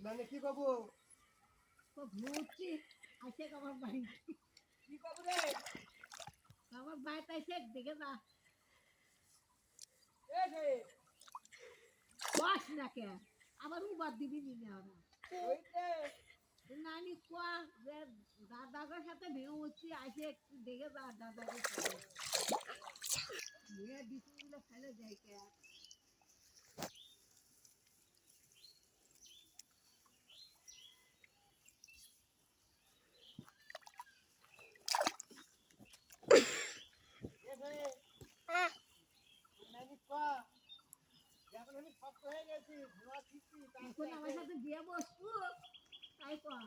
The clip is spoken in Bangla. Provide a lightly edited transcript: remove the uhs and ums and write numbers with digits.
মানে কি কব ভুচি আছে আমার বাড়ি কি কব রে আমার বাড়িতে এসে দেখে যা বাস না কে আবার উবার দিবি নিয়ে ওরা নানি কোয়া যে দাদাদের সাথে ভেঙে উঠছি আসে একটু দেখে যা দাদাদের সাথে মেয়ে বিছুনগুলো ফেলে যায় কে এখন আমার সাথে বিয়ে বসবো তাই কর